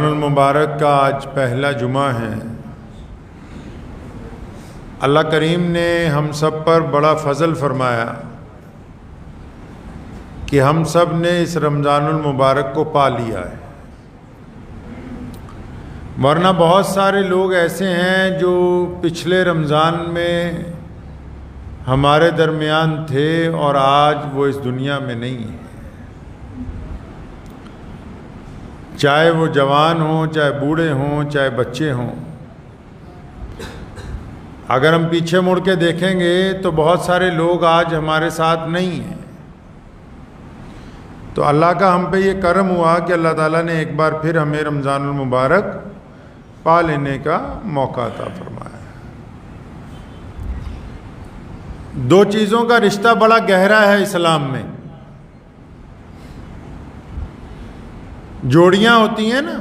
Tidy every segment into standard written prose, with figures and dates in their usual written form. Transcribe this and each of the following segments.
المبارک کا آج پہلا جمعہ ہے۔ اللہ کریم نے ہم سب پر بڑا فضل فرمایا کہ ہم سب نے اس رمضان المبارک کو پا لیا ہے، ورنہ بہت سارے لوگ ایسے ہیں جو پچھلے رمضان میں ہمارے درمیان تھے اور آج وہ اس دنیا میں نہیں ہیں، چاہے وہ جوان ہوں، چاہے بوڑھے ہوں، چاہے بچے ہوں۔ اگر ہم پیچھے مڑ کے دیکھیں گے تو بہت سارے لوگ آج ہمارے ساتھ نہیں ہیں، تو اللہ کا ہم پہ یہ کرم ہوا کہ اللہ تعالیٰ نے ایک بار پھر ہمیں رمضان المبارک پا لینے کا موقع عطا فرمایا۔ دو چیزوں کا رشتہ بڑا گہرا ہے اسلام میں۔ جوڑیاں ہوتی ہیں نا،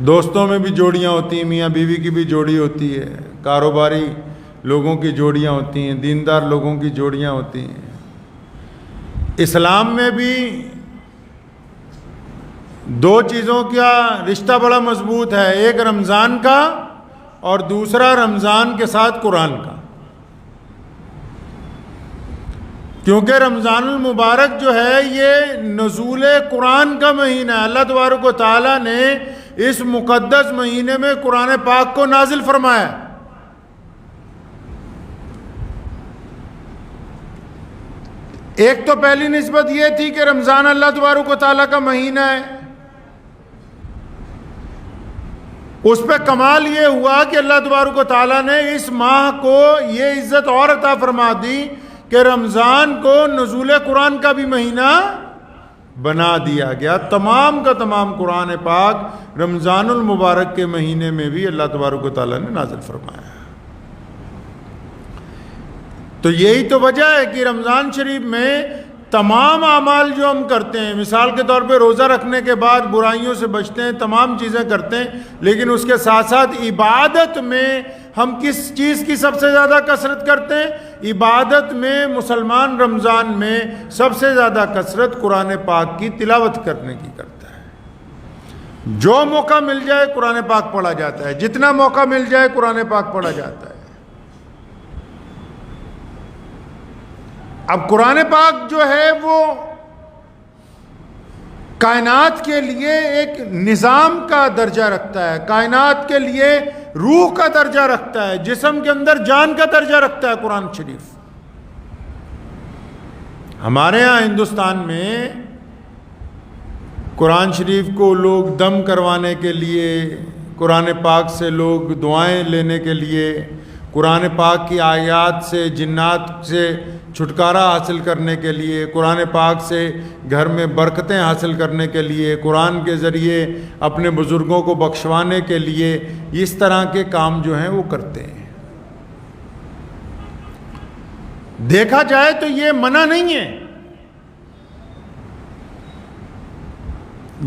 دوستوں میں بھی جوڑیاں ہوتی ہیں، میاں بیوی کی بھی جوڑی ہوتی ہے، کاروباری لوگوں کی جوڑیاں ہوتی ہیں، دیندار لوگوں کی جوڑیاں ہوتی ہیں۔ اسلام میں بھی دو چیزوں کا رشتہ بڑا مضبوط ہے، ایک رمضان کا اور دوسرا رمضان کے ساتھ قرآن کا، کیونکہ رمضان المبارک جو ہے یہ نزول قرآن کا مہینہ ہے۔ اللہ تبارک و تعالیٰ نے اس مقدس مہینے میں قرآن پاک کو نازل فرمایا۔ ایک تو پہلی نسبت یہ تھی کہ رمضان اللہ تبارک و تعالیٰ کا مہینہ ہے، اس پہ کمال یہ ہوا کہ اللہ تبارک و تعالیٰ نے اس ماہ کو یہ عزت اور عطا فرما دی کہ رمضان کو نزول قرآن کا بھی مہینہ بنا دیا گیا۔ تمام کا تمام قرآن پاک رمضان المبارک کے مہینے میں بھی اللہ تبارک و تعالیٰ نے نازل فرمایا۔ تو یہی تو وجہ ہے کہ رمضان شریف میں تمام اعمال جو ہم کرتے ہیں، مثال کے طور پہ روزہ رکھنے کے بعد برائیوں سے بچتے ہیں، تمام چیزیں کرتے ہیں، لیکن اس کے ساتھ ساتھ عبادت میں ہم کس چیز کی سب سے زیادہ کثرت کرتے ہیں؟ عبادت میں مسلمان رمضان میں سب سے زیادہ کثرت قرآن پاک کی تلاوت کرنے کی کرتا ہے۔ جو موقع مل جائے قرآن پاک پڑھا جاتا ہے، جتنا موقع مل جائے قرآن پاک پڑھا جاتا ہے۔ اب قرآن پاک جو ہے وہ کائنات کے لیے ایک نظام کا درجہ رکھتا ہے، کائنات کے لیے روح کا درجہ رکھتا ہے، جسم کے اندر جان کا درجہ رکھتا ہے قرآن شریف۔ ہمارے ہاں ہندوستان میں قرآن شریف کو لوگ دم کروانے کے لیے، قرآن پاک سے لوگ دعائیں لینے کے لیے، قرآن پاک کی آیات سے جنات سے چھٹکارا حاصل کرنے کے لیے، قرآن پاک سے گھر میں برکتیں حاصل کرنے کے لیے، قرآن کے ذریعے اپنے بزرگوں کو بخشوانے کے لیے، اس طرح کے کام جو ہیں وہ کرتے ہیں۔ دیکھا جائے تو یہ منع نہیں ہے،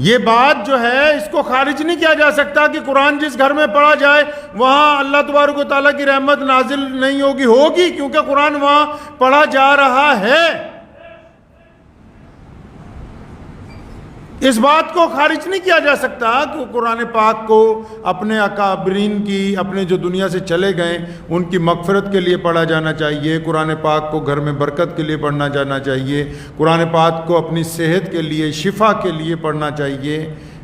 یہ بات جو ہے اس کو خارج نہیں کیا جا سکتا کہ قرآن جس گھر میں پڑھا جائے وہاں اللہ تبارک و تعالیٰ کی رحمت نازل نہیں ہوگی، کیونکہ قرآن وہاں پڑھا جا رہا ہے۔ اس بات کو خارج نہیں کیا جا سکتا کہ قرآن پاک کو اپنے اکابرین کی، اپنے جو دنیا سے چلے گئے ان کی مغفرت کے لیے پڑھا جانا چاہیے، قرآن پاک کو گھر میں برکت کے لیے پڑھنا جانا چاہیے، قرآن پاک کو اپنی صحت کے لیے، شفا کے لیے پڑھنا چاہیے۔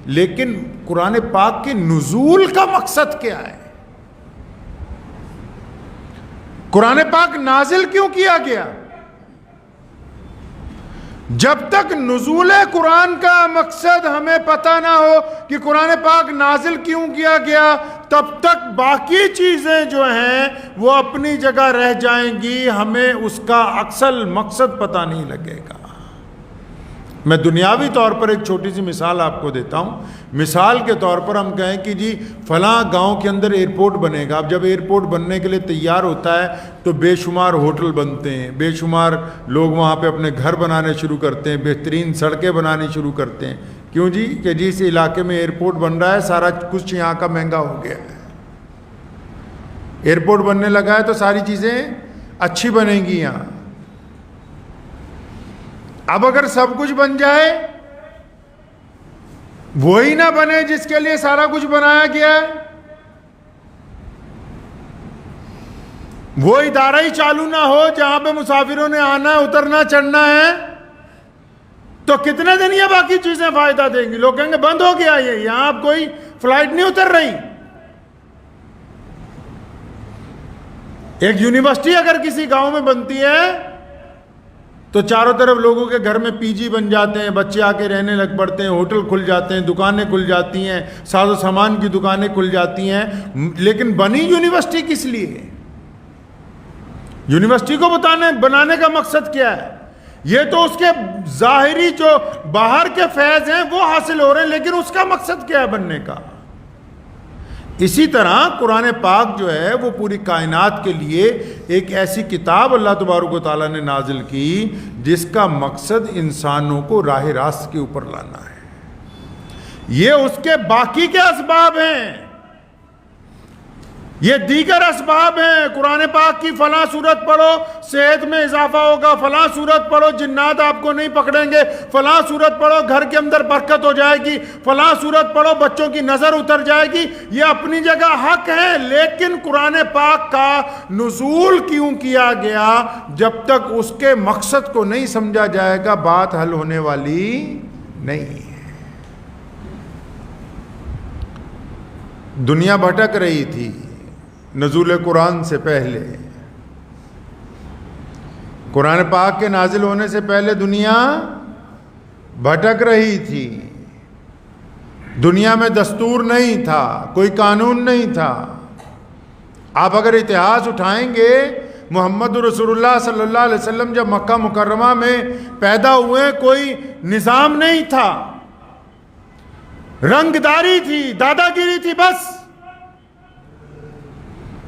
لیکن قرآن پاک کے نزول کا مقصد کیا ہے؟ قرآن پاک نازل کیوں کیا گیا؟ جب تک نزول قرآن کا مقصد ہمیں پتہ نہ ہو کہ قرآن پاک نازل کیوں کیا گیا، تب تک باقی چیزیں جو ہیں وہ اپنی جگہ رہ جائیں گی، ہمیں اس کا اصل مقصد پتہ نہیں لگے گا۔ میں دنیاوی طور پر ایک چھوٹی سی مثال آپ کو دیتا ہوں۔ مثال کے طور پر ہم کہیں کہ جی فلاں گاؤں کے اندر ایئرپورٹ بنے گا۔ اب جب ایئرپورٹ بننے کے لیے تیار ہوتا ہے تو بے شمار ہوٹل بنتے ہیں، بے شمار لوگ وہاں پہ اپنے گھر بنانے شروع کرتے ہیں، بہترین سڑکیں بنانی شروع کرتے ہیں۔ کیوں جی؟ کہ جس علاقے میں ایئرپورٹ بن رہا ہے سارا کچھ یہاں کا مہنگا ہو گیا ہے، ایئرپورٹ بننے لگا ہے تو ساری چیزیں اچھی بنیں گی یہاں۔ اب اگر سب کچھ بن جائے وہی نہ بنے جس کے لیے سارا کچھ بنایا گیا ہے. وہ ادارہ ہی چالو نہ ہو جہاں پہ مسافروں نے آنا اترنا چڑھنا ہے, تو کتنے دن یہ باقی چیزیں فائدہ دیں گی؟ لوگ کہیں گے بند ہو گیا یہ, یہاں اب کوئی فلائٹ نہیں اتر رہی. ایک یونیورسٹی اگر کسی گاؤں میں بنتی ہے تو چاروں طرف لوگوں کے گھر میں پی جی بن جاتے ہیں, بچے آ کے رہنے لگ پڑتے ہیں, ہوٹل کھل جاتے ہیں, دکانیں کھل جاتی ہیں, ساز و سامان کی دکانیں کھل جاتی ہیں. لیکن بنی یونیورسٹی کس لیے؟ یونیورسٹی کو بنانے کا مقصد کیا ہے؟ یہ تو اس کے ظاہری جو باہر کے فیض ہیں وہ حاصل ہو رہے ہیں, لیکن اس کا مقصد کیا ہے بننے کا؟ اسی طرح قرآن پاک جو ہے وہ پوری کائنات کے لیے ایک ایسی کتاب اللہ تبارک و تعالیٰ نے نازل کی جس کا مقصد انسانوں کو راہ راست کے اوپر لانا ہے. یہ اس کے باقی کے اسباب ہیں, یہ دیگر اسباب ہیں. قرآن پاک کی فلاں سورت پڑھو صحت میں اضافہ ہوگا, فلاں سورت پڑھو جنات آپ کو نہیں پکڑیں گے, فلاں سورت پڑھو گھر کے اندر برکت ہو جائے گی, فلاں سورت پڑھو بچوں کی نظر اتر جائے گی. یہ اپنی جگہ حق ہے, لیکن قرآن پاک کا نزول کیوں کیا گیا؟ جب تک اس کے مقصد کو نہیں سمجھا جائے گا بات حل ہونے والی نہیں ہے. دنیا بھٹک رہی تھی نزول قرآن سے پہلے. قرآن پاک کے نازل ہونے سے پہلے دنیا بھٹک رہی تھی. دنیا میں دستور نہیں تھا, کوئی قانون نہیں تھا. آپ اگر اتہاس اٹھائیں گے, محمد رسول اللہ صلی اللہ علیہ وسلم جب مکہ مکرمہ میں پیدا ہوئے کوئی نظام نہیں تھا, رنگداری تھی, دادا گیری تھی, بس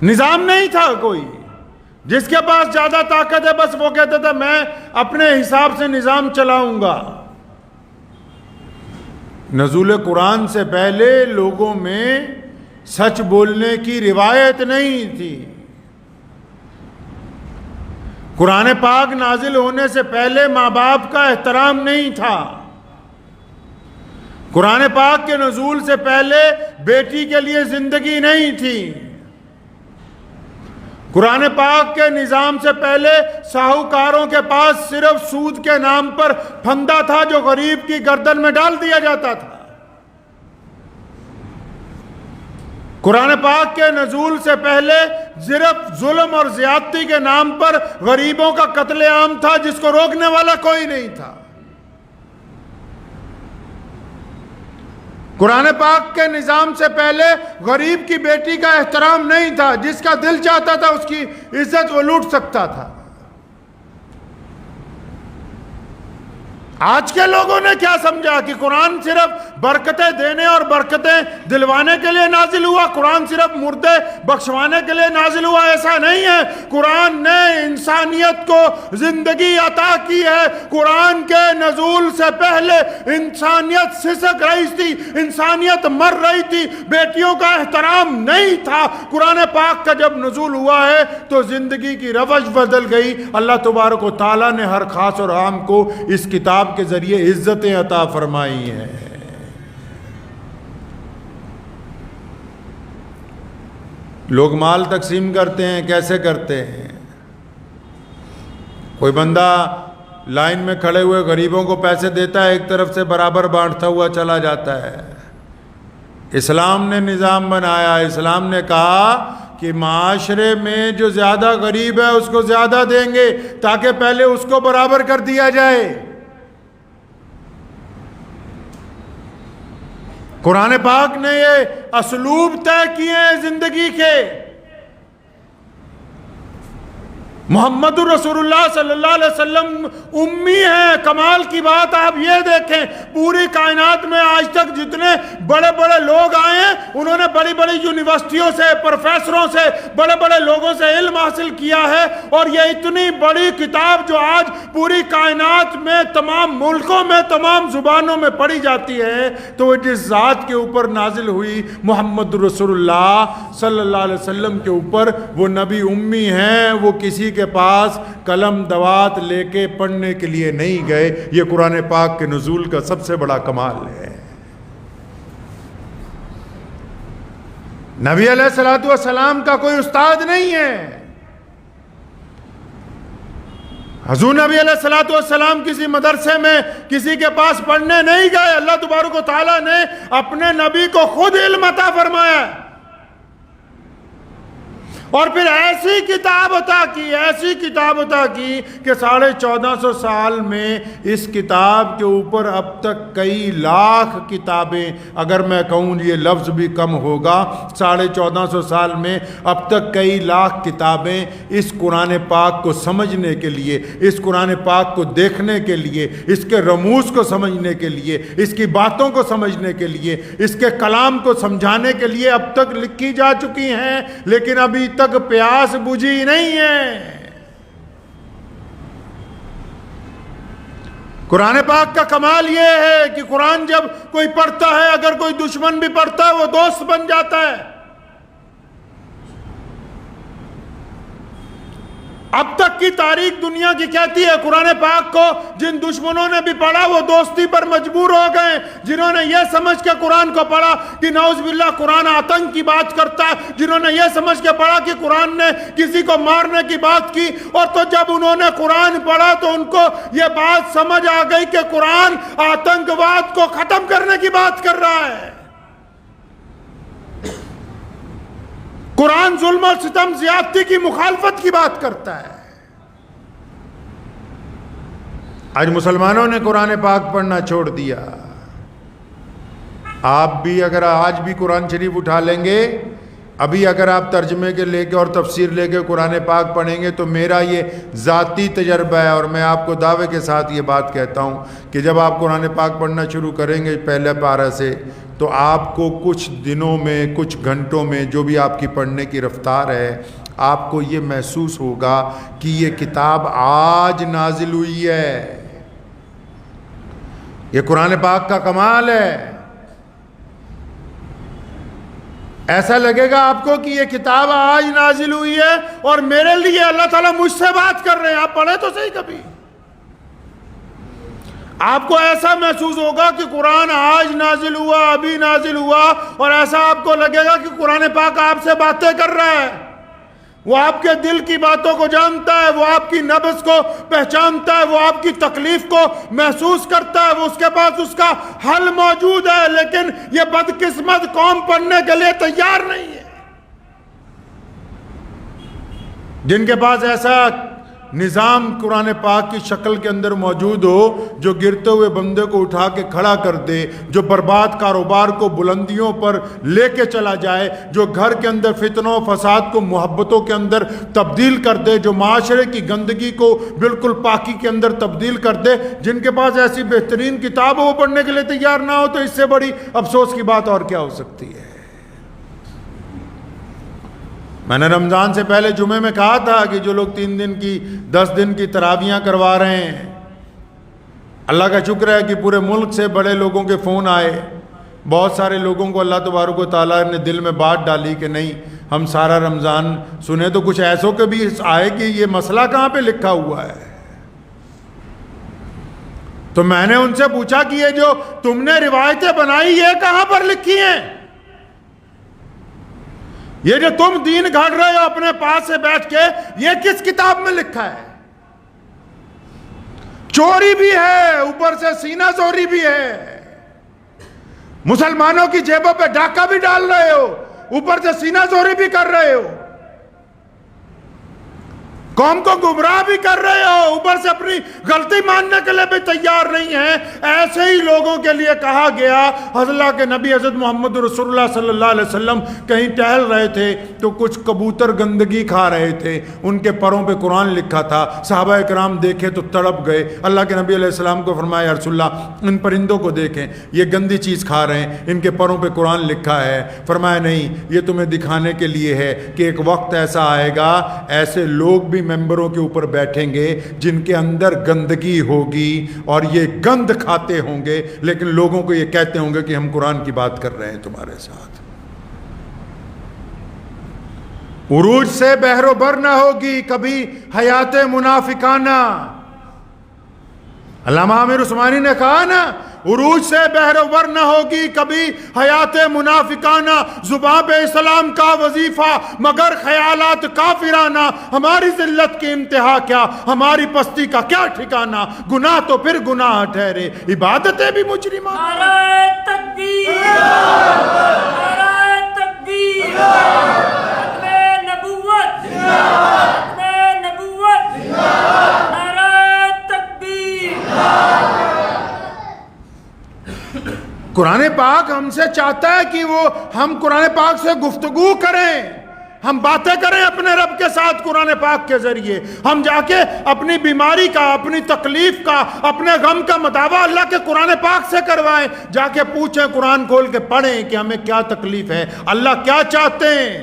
نظام نہیں تھا. کوئی جس کے پاس زیادہ طاقت ہے بس وہ کہتا تھا میں اپنے حساب سے نظام چلاؤں گا. نزول قرآن سے پہلے لوگوں میں سچ بولنے کی روایت نہیں تھی. قرآن پاک نازل ہونے سے پہلے ماں باپ کا احترام نہیں تھا. قرآن پاک کے نزول سے پہلے بیٹی کے لیے زندگی نہیں تھی. قرآن پاک کے نظام سے پہلے ساہوکاروں کے پاس صرف سود کے نام پر پھندا تھا جو غریب کی گردن میں ڈال دیا جاتا تھا. قرآن پاک کے نزول سے پہلے صرف ظلم اور زیادتی کے نام پر غریبوں کا قتل عام تھا جس کو روکنے والا کوئی نہیں تھا. قرآن پاک کے نظام سے پہلے غریب کی بیٹی کا احترام نہیں تھا, جس کا دل چاہتا تھا اس کی عزت وہ لوٹ سکتا تھا. آج کے لوگوں نے کیا سمجھا کہ قرآن صرف برکتیں دینے اور برکتیں دلوانے کے لیے نازل ہوا, قرآن صرف مردے بخشوانے کے لیے نازل ہوا. ایسا نہیں ہے. قرآن نے انسانیت کو زندگی عطا کی ہے. قرآن کے نزول سے پہلے انسانیت سسک رہی تھی, انسانیت مر رہی تھی, بیٹیوں کا احترام نہیں تھا. قرآن پاک کا جب نزول ہوا ہے تو زندگی کی روش بدل گئی. اللہ تبارک و تعالیٰ نے ہر خاص اور عام کو اس کتاب کے ذریعے عزتیں عطا فرمائی ہیں. لوگ مال تقسیم کرتے ہیں, کیسے کرتے ہیں؟ کوئی بندہ لائن میں کھڑے ہوئے غریبوں کو پیسے دیتا ہے, ایک طرف سے برابر بانٹتا ہوا چلا جاتا ہے. اسلام نے نظام بنایا, اسلام نے کہا کہ معاشرے میں جو زیادہ غریب ہے اس کو زیادہ دیں گے تاکہ پہلے اس کو برابر کر دیا جائے. قرآن پاک نے یہ اسلوب طے کیے ہیں زندگی کے. محمد رسول اللہ صلی اللہ علیہ وسلم امی ہیں. کمال کی بات آپ یہ دیکھیں, پوری کائنات میں آج تک جتنے بڑے بڑے لوگ آئے ہیں انہوں نے بڑی بڑی یونیورسٹیوں سے, پروفیسروں سے, بڑے بڑے لوگوں سے علم حاصل کیا ہے. اور یہ اتنی بڑی کتاب جو آج پوری کائنات میں تمام ملکوں میں تمام زبانوں میں پڑھی جاتی ہے تو وہ جس ذات کے اوپر نازل ہوئی محمد رسول اللہ صلی اللہ علیہ وسلم کے اوپر, وہ نبی امی ہیں. وہ کسی کے پاس قلم دوات لے کے پڑھنے کے لیے نہیں گئے. یہ قرآن پاک کے نزول کا سب سے بڑا کمال ہے. نبی علیہ الصلوۃ والسلام کا کوئی استاد نہیں ہے. حضور نبی علیہ الصلوۃ والسلام کسی مدرسے میں کسی کے پاس پڑھنے نہیں گئے. اللہ تبارک و تعالیٰ نے اپنے نبی کو خود علم عطا فرمایا اور پھر ایسی کتاب عطا کی کہ 1450 سال میں اس کتاب کے اوپر اب تک کئی لاکھ کتابیں، اگر میں کہوں یہ لفظ بھی کم ہوگا، 1450 سال میں اب تک کئی لاکھ کتابیں اس قرآن پاک کو سمجھنے کے لیے، اس قرآن پاک کو دیکھنے کے لیے، اس کے رموز کو سمجھنے کے لیے، اس کی باتوں کو سمجھنے کے لیے، اس کے کلام کو سمجھانے کے لیے اب تک لکھی جا چکی ہیں، لیکن ابھی تک پیاس بجھی نہیں ہے. قرآن پاک کا کمال یہ ہے کہ قرآن جب کوئی پڑھتا ہے، اگر کوئی دشمن بھی پڑھتا ہے وہ دوست بن جاتا ہے. اب تک کی تاریخ دنیا کی کہتی ہے قرآن پاک کو جن دشمنوں نے بھی پڑھا وہ دوستی پر مجبور ہو گئے. جنہوں نے یہ سمجھ کے قرآن کو پڑھا کہ نعوذ باللہ قرآن آتنک کی بات کرتا ہے، جنہوں نے یہ سمجھ کے پڑھا کہ قرآن نے کسی کو مارنے کی بات کی، اور تو جب انہوں نے قرآن پڑھا تو ان کو یہ بات سمجھ آ گئی کہ قرآن آتنکواد کو ختم کرنے کی بات کر رہا ہے. قرآن ظلم و ستم زیادتی کی مخالفت کی بات کرتا ہے. آج مسلمانوں نے قرآن پاک پڑھنا چھوڑ دیا. آپ بھی اگر آج بھی قرآن شریف اٹھا لیں گے، ابھی اگر آپ ترجمے کے لے کے اور تفسیر لے کے قرآن پاک پڑھیں گے تو میرا یہ ذاتی تجربہ ہے، اور میں آپ کو دعوے کے ساتھ یہ بات کہتا ہوں کہ جب آپ قرآن پاک پڑھنا شروع کریں گے پہلے پارہ سے، تو آپ کو کچھ دنوں میں، کچھ گھنٹوں میں، جو بھی آپ کی پڑھنے کی رفتار ہے، آپ کو یہ محسوس ہوگا کہ یہ کتاب آج نازل ہوئی ہے. یہ قرآن پاک کا کمال ہے. ایسا لگے گا آپ کو کہ یہ کتاب آج نازل ہوئی ہے اور میرے لیے اللہ تعالیٰ مجھ سے بات کر رہے ہیں. آپ پڑھیں تو صحیح کبھی. آپ کو ایسا محسوس ہوگا کہ قرآن آج نازل ہوا، ابھی نازل ہوا، اور ایسا آپ کو لگے گا کہ قرآن پاک آپ سے باتیں کر رہا ہے. وہ آپ کے دل کی باتوں کو جانتا ہے، وہ آپ کی نبض کو پہچانتا ہے، وہ آپ کی تکلیف کو محسوس کرتا ہے، وہ اس کے پاس اس کا حل موجود ہے. لیکن یہ بدقسمت قوم پڑھنے کے لیے تیار نہیں ہے. جن کے پاس ایسا نظام قرآن پاک کی شکل کے اندر موجود ہو جو گرتے ہوئے بندے کو اٹھا کے کھڑا کر دے، جو برباد کاروبار کو بلندیوں پر لے کے چلا جائے، جو گھر کے اندر فتنوں و فساد کو محبتوں کے اندر تبدیل کر دے، جو معاشرے کی گندگی کو بالکل پاکی کے اندر تبدیل کر دے، جن کے پاس ایسی بہترین کتاب ہو وہ پڑھنے کے لیے تیار نہ ہو، تو اس سے بڑی افسوس کی بات اور کیا ہو سکتی ہے. میں نے رمضان سے پہلے جمعے میں کہا تھا کہ جو لوگ 3 دن کی 10 دن کی تراویحاں کروا رہے ہیں، اللہ کا شکر ہے کہ پورے ملک سے بڑے لوگوں کے فون آئے. بہت سارے لوگوں کو اللہ تبارک و تعالیٰ نے دل میں بات ڈالی کہ نہیں ہم سارا رمضان سنیں. تو کچھ ایسوں کے بھی آئے کہ یہ مسئلہ کہاں پہ لکھا ہوا ہے. تو میں نے ان سے پوچھا کہ یہ جو تم نے روایتیں بنائی یہ کہاں پر لکھی ہیں؟ یہ جو تم دین گھڑ رہے ہو اپنے پاس سے بیٹھ کے، یہ کس کتاب میں لکھا ہے؟ چوری بھی ہے، اوپر سے سینہ زوری بھی ہے. مسلمانوں کی جیبوں پہ ڈاکہ بھی ڈال رہے ہو، اوپر سے سینہ زوری بھی کر رہے ہو، قوم کو گمراہ بھی کر رہے ہو، اوپر سے اپنی غلطی ماننے کے لیے بھی تیار نہیں ہیں. ایسے ہی لوگوں کے لیے کہا گیا. اللہ کے نبی حضرت محمد رسول اللہ صلی اللہ علیہ وسلم کہیں ٹہل رہے تھے تو کچھ کبوتر گندگی کھا رہے تھے، ان کے پروں پہ قرآن لکھا تھا. صحابہ کرام دیکھے تو تڑپ گئے. اللہ کے نبی علیہ السلام کو فرمایا یا رسول اللہ ان پرندوں کو دیکھیں، یہ گندی چیز کھا رہے ہیں، ان کے پروں پہ قرآن لکھا ہے. فرمایا نہیں، یہ تمہیں دکھانے کے لیے ہے کہ ایک وقت ایسا آئے گا ایسے لوگ بھی ممبروں کے اوپر بیٹھیں گے جن کے اندر گندگی ہوگی اور یہ گند کھاتے ہوں گے، لیکن لوگوں کو یہ کہتے ہوں گے کہ ہم قرآن کی بات کر رہے ہیں تمہارے ساتھ. عروج سے بحر و بر نہ ہوگی کبھی حیات منافقانہ. علامہ عامر عثمانی نے کہا نا عروج سے بہرور نہ ہوگی کبھی حیات منافقانہ، زباں پہ اسلام کا وظیفہ مگر خیالات کافرانہ، ہماری ذلت کی انتہا کیا، ہماری پستی کا کیا ٹھکانہ، گناہ تو پھر گناہ ٹھہرے، عبادتیں بھی مجرمانہ۔ نعرہ تکبیر، نعرہ تکبیر، ختم نبوت، ختم نبوت، نعرہ تکبیر۔ قرآن پاک ہم سے چاہتا ہے کہ ہم قرآن پاک سے گفتگو کریں، ہم باتیں کریں اپنے رب کے ساتھ قرآن پاک کے ذریعے، ہم جا کے اپنی بیماری کا، اپنی تکلیف کا، اپنے غم کا مداوع اللہ کے قرآن پاک سے کروائیں، جا کے پوچھیں، قرآن کھول کے پڑھیں کہ ہمیں کیا تکلیف ہے، اللہ کیا چاہتے ہیں۔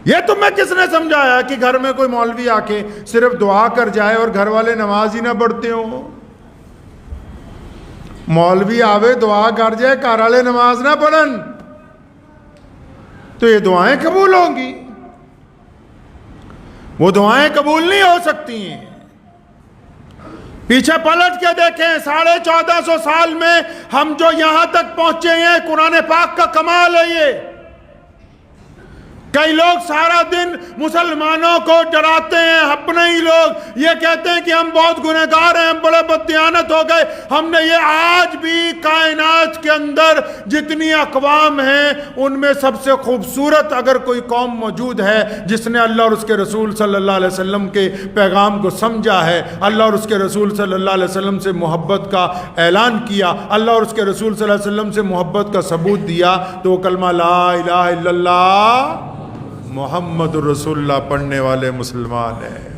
یہ تمہیں کس نے سمجھایا کہ گھر میں کوئی مولوی آ کے صرف دعا کر جائے اور گھر والے نماز ہی نہ پڑھتے ہوں؟ مولوی آوے دعا کر جائے گھر والے نماز نہ پڑھن تو یہ دعائیں قبول ہوں گی؟ وہ دعائیں قبول نہیں ہو سکتی ہیں۔ پیچھے پلٹ کے دیکھیں، 1450 سال میں ہم جو یہاں تک پہنچے ہیں، قرآن پاک کا کمال ہے یہ۔ کئی لوگ سارا دن مسلمانوں کو ڈراتے ہیں، اپنے ہی لوگ یہ کہتے ہیں کہ ہم بہت گنہگار ہیں، ہم بڑے بددیانت ہو گئے۔ ہم نے یہ آج بھی کائنات کے اندر جتنی اقوام ہیں ان میں سب سے خوبصورت اگر کوئی قوم موجود ہے جس نے اللہ اور اس کے رسول صلی اللہ علیہ وسلم کے پیغام کو سمجھا ہے، اللہ اور اس کے رسول صلی اللہ علیہ وسلم سے محبت کا اعلان کیا، اللہ اور اس کے رسول صلی اللہ علیہ وسلم سے محبت کا ثبوت دیا، تو وہ کلمہ لا الہ الا اللہ محمد رسول اللہ پڑھنے والے مسلمان ہیں۔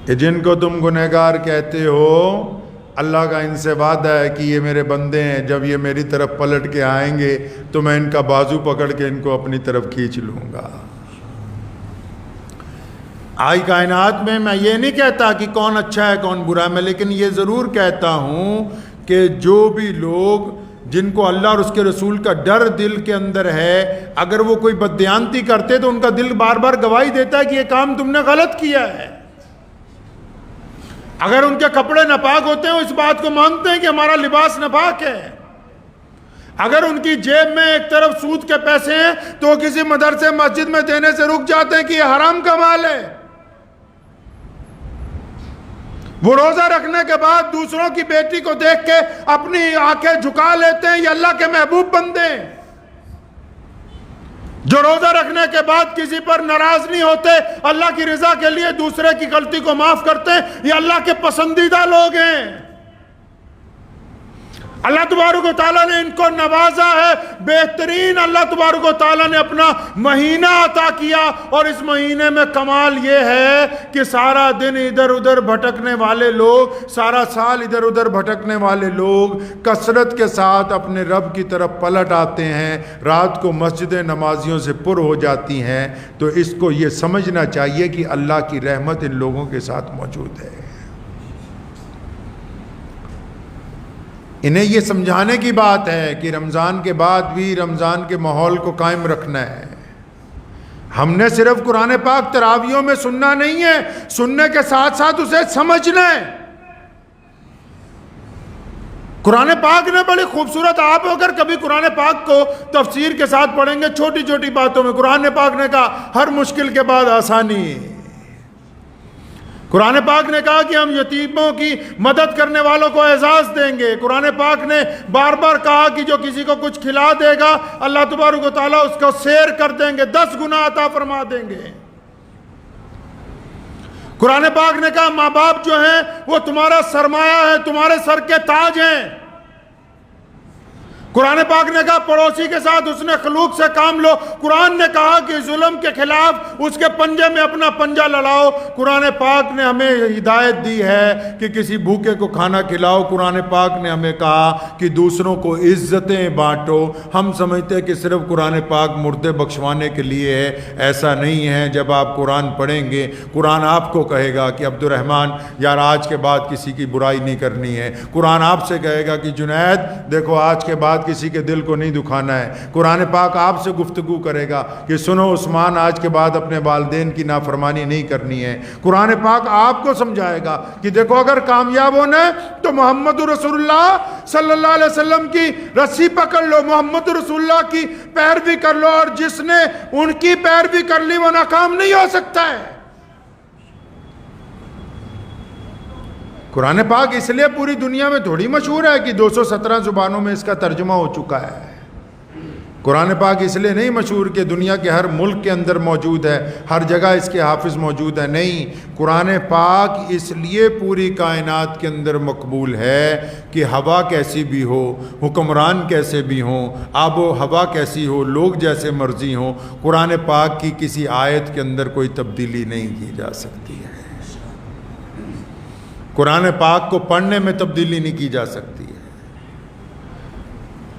کہ جن کو تم گنہگار کہتے ہو، اللہ کا ان سے وعدہ ہے کہ یہ میرے بندے ہیں، جب یہ میری طرف پلٹ کے آئیں گے تو میں ان کا بازو پکڑ کے ان کو اپنی طرف کھینچ لوں گا۔ آئی کائنات میں میں یہ نہیں کہتا کہ کون اچھا ہے کون برا ہے، میں لیکن یہ ضرور کہتا ہوں کہ جو بھی لوگ جن کو اللہ اور اس کے رسول کا ڈر دل کے اندر ہے، اگر وہ کوئی بددیانتی کرتے تو ان کا دل بار بار گواہی دیتا ہے کہ یہ کام تم نے غلط کیا ہے۔ اگر ان کے کپڑے ناپاک ہوتے ہیں وہ اس بات کو مانتے ہیں کہ ہمارا لباس ناپاک ہے۔ اگر ان کی جیب میں ایک طرف سود کے پیسے ہیں تو وہ کسی مدرسے مسجد میں دینے سے رک جاتے ہیں کہ یہ حرام کا مال ہے۔ وہ روزہ رکھنے کے بعد دوسروں کی بیٹی کو دیکھ کے اپنی آنکھیں جھکا لیتے ہیں، یہ اللہ کے محبوب بندے ہیں۔ جو روزہ رکھنے کے بعد کسی پر ناراض نہیں ہوتے، اللہ کی رضا کے لیے دوسرے کی غلطی کو معاف کرتے ہیں، یہ اللہ کے پسندیدہ لوگ ہیں۔ اللہ تبارک و تعالیٰ نے ان کو نوازا ہے، بہترین اللہ تبارک و تعالیٰ نے اپنا مہینہ عطا کیا، اور اس مہینے میں کمال یہ ہے کہ سارا دن ادھر ادھر بھٹکنے والے لوگ، سارا سال ادھر ادھر بھٹکنے والے لوگ کثرت کے ساتھ اپنے رب کی طرف پلٹ آتے ہیں، رات کو مسجدیں نمازیوں سے پر ہو جاتی ہیں۔ تو اس کو یہ سمجھنا چاہیے کہ اللہ کی رحمت ان لوگوں کے ساتھ موجود ہے۔ انہیں یہ سمجھانے کی بات ہے کہ رمضان کے بعد بھی رمضان کے ماحول کو قائم رکھنا ہے۔ ہم نے صرف قرآن پاک تراویحوں میں سننا نہیں ہے، سننے کے ساتھ ساتھ اسے سمجھنا ہے۔ قرآن پاک نے بڑی خوبصورت، آپ اگر کبھی قرآن پاک کو تفسیر کے ساتھ پڑھیں گے، چھوٹی چھوٹی باتوں میں قرآن پاک نے کہا ہر مشکل کے بعد آسانی۔ قرآن پاک نے کہا کہ ہم یتیموں کی مدد کرنے والوں کو اعزاز دیں گے۔ قرآن پاک نے بار بار کہا کہ جو کسی کو کچھ کھلا دے گا اللہ تبارک و تعالیٰ اس کو سیر کر دیں گے، 10 گنا عطا فرما دیں گے۔ قرآن پاک نے کہا ماں باپ جو ہیں وہ تمہارا سرمایہ ہے، تمہارے سر کے تاج ہیں۔ قرآن پاک نے کہا پڑوسی کے ساتھ اس نے خلوق سے کام لو۔ قرآن نے کہا کہ ظلم کے خلاف اس کے پنجے میں اپنا پنجہ لڑاؤ۔ قرآن پاک نے ہمیں ہدایت دی ہے کہ کسی بھوکے کو کھانا کھلاؤ۔ قرآن پاک نے ہمیں کہا کہ دوسروں کو عزتیں بانٹو۔ ہم سمجھتے ہیں کہ صرف قرآن پاک مردے بخشوانے کے لیے ہے، ایسا نہیں ہے۔ جب آپ قرآن پڑھیں گے قرآن آپ کو کہے گا کہ عبد الرحمن یار آج کے بعد کسی کی برائی نہیں کرنی ہے۔ قرآن آپ سے کہے گا کہ جنید دیکھو آج کے بعد بات کسی کے دل کو نہیں دکھانا ہے۔ قرآن پاک آپ سے گفتگو کرے گا کہ سنو عثمان، آج کے بعد اپنے والدین کی نافرمانی نہیں کرنی ہے۔ قرآن پاک آپ کو سمجھائے گا کہ دیکھو اگر کامیاب ہونا ہے تو محمد رسول اللہ صلی اللہ علیہ وسلم کی رسی پکڑ لو، محمد رسول اللہ کی پیروی کر لو، اور جس نے ان کی پیروی کر لی وہ ناکام نہیں ہو سکتا ہے۔ قرآن پاک اس لیے پوری دنیا میں تھوڑی مشہور ہے کہ 217 زبانوں میں اس کا ترجمہ ہو چکا ہے۔ قرآن پاک اس لیے نہیں مشہور کہ دنیا کے ہر ملک کے اندر موجود ہے، ہر جگہ اس کے حافظ موجود ہے، نہیں، قرآن پاک اس لیے پوری کائنات کے اندر مقبول ہے کہ ہوا کیسی بھی ہو، حکمران کیسے بھی ہوں، آب و ہوا کیسی ہو، لوگ جیسے مرضی ہوں، قرآن پاک کی کسی آیت کے اندر کوئی تبدیلی نہیں کی جا سکتی ہے۔ قرآن پاک کو پڑھنے میں تبدیلی نہیں کی جا سکتی ہے۔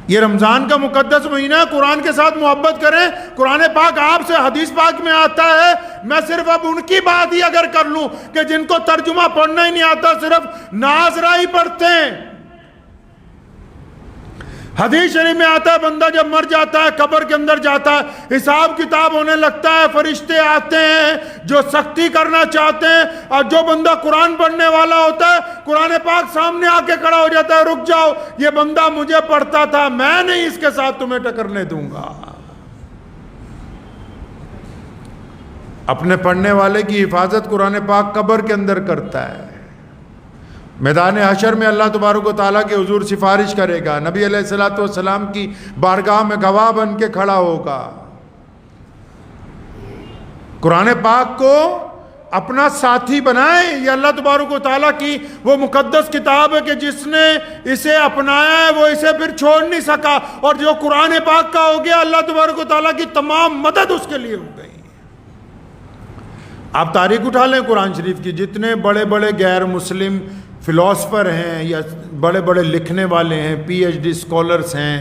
یہ رمضان کا مقدس مہینہ ہے، قرآن کے ساتھ محبت کریں۔ قرآن پاک آپ سے حدیث پاک میں آتا ہے، میں صرف اب ان کی بات ہی اگر کر لوں کہ جن کو ترجمہ پڑھنا ہی نہیں آتا، صرف ناظرہ ہی پڑھتے ہیں۔ حدیث شریف میں آتا ہے بندہ جب مر جاتا ہے، قبر کے اندر جاتا ہے، حساب کتاب ہونے لگتا ہے، فرشتے آتے ہیں جو سختی کرنا چاہتے ہیں، اور جو بندہ قرآن پڑھنے والا ہوتا ہے قرآن پاک سامنے آ کے کھڑا ہو جاتا ہے، رک جاؤ، یہ بندہ مجھے پڑھتا تھا، میں نہیں اس کے ساتھ تمہیں ٹکرنے دوں گا۔ اپنے پڑھنے والے کی حفاظت قرآن پاک قبر کے اندر کرتا ہے، میدان حشر میں اللہ تبارک و تعالیٰ کے حضور سفارش کرے گا، نبی علیہ الصلوۃ والسلام کی بارگاہ میں گواہ بن کے کھڑا ہوگا۔ قرآن پاک کو اپنا ساتھی بنائیں، یہ اللہ تبارک و تعالیٰ کی وہ مقدس کتاب ہے کہ جس نے اسے اپنایا ہے وہ اسے پھر چھوڑ نہیں سکا، اور جو قرآن پاک کا ہو گیا اللہ تبارک و تعالیٰ کی تمام مدد اس کے لیے ہو گئی۔ آپ تاریخ اٹھا لیں قرآن شریف کی، جتنے بڑے بڑے غیر مسلم فلاسفر ہیں یا بڑے بڑے لکھنے والے ہیں، پی ایچ ڈی اسکالرس ہیں،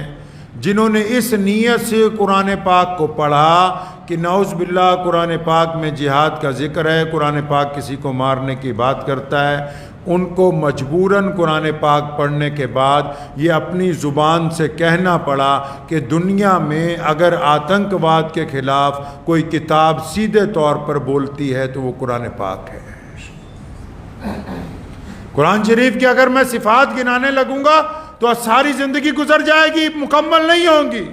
جنہوں نے اس نیت سے قرآن پاک کو پڑھا کہ نعوذ باللہ قرآن پاک میں جہاد کا ذکر ہے، قرآن پاک کسی کو مارنے کی بات کرتا ہے، ان کو مجبوراً قرآن پاک پڑھنے کے بعد یہ اپنی زبان سے کہنا پڑا کہ دنیا میں اگر آتنکواد کے خلاف کوئی کتاب سیدھے طور پر بولتی ہے تو وہ قرآن پاک ہے۔ قرآن شریف کی اگر میں صفات گنانے لگوں گا تو ساری زندگی گزر جائے گی، مکمل نہیں ہوں گی،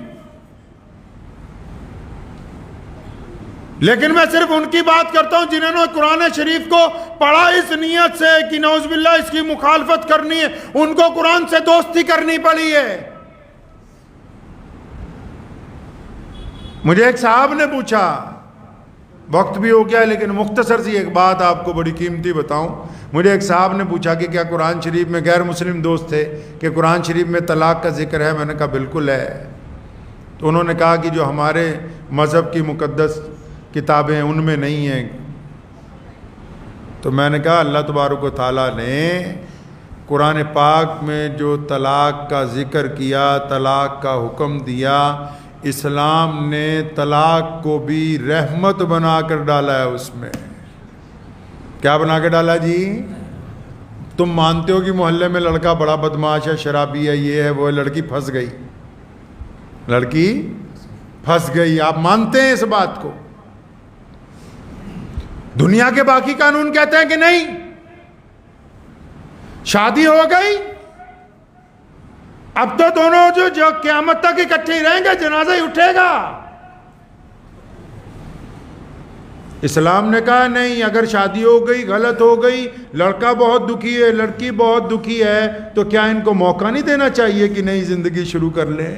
لیکن میں صرف ان کی بات کرتا ہوں جنہوں نے قرآن شریف کو پڑھا اس نیت سے کہ نعوذ باللہ اس کی مخالفت کرنی ہے، ان کو قرآن سے دوستی کرنی پڑی ہے۔ مجھے ایک صاحب نے پوچھا، وقت بھی ہو گیا ہے لیکن مختصر سی ایک بات آپ کو بڑی قیمتی بتاؤں، مجھے ایک صاحب نے پوچھا کہ کیا قرآن شریف میں، غیر مسلم دوست تھے، کہ قرآن شریف میں طلاق کا ذکر ہے؟ میں نے کہا بالکل ہے۔ تو انہوں نے کہا کہ جو ہمارے مذہب کی مقدس کتابیں ہیں ان میں نہیں ہیں۔ تو میں نے کہا اللہ تبارک و تعالیٰ نے قرآن پاک میں جو طلاق کا ذکر کیا، طلاق کا حکم دیا، اسلام نے طلاق کو بھی رحمت بنا کر ڈالا ہے۔ اس میں کیا بنا کے ڈالا جی؟ تم مانتے ہو کہ محلے میں لڑکا بڑا بدماش ہے، شرابی ہے، یہ ہے وہ ہے، لڑکی پھنس گئی، لڑکی پھنس گئی، آپ مانتے ہیں اس بات کو؟ دنیا کے باقی قانون کہتے ہیں کہ نہیں، شادی ہو گئی، اب تو دونوں جو قیامت تک اکٹھے ہی رہیں گے، جنازہ ہی اٹھے گا۔ اسلام نے کہا نہیں، اگر شادی ہو گئی، غلط ہو گئی، لڑکا بہت دکھی ہے، لڑکی بہت دکھی ہے، تو کیا ان کو موقع نہیں دینا چاہیے کہ نئی زندگی شروع کر لیں؟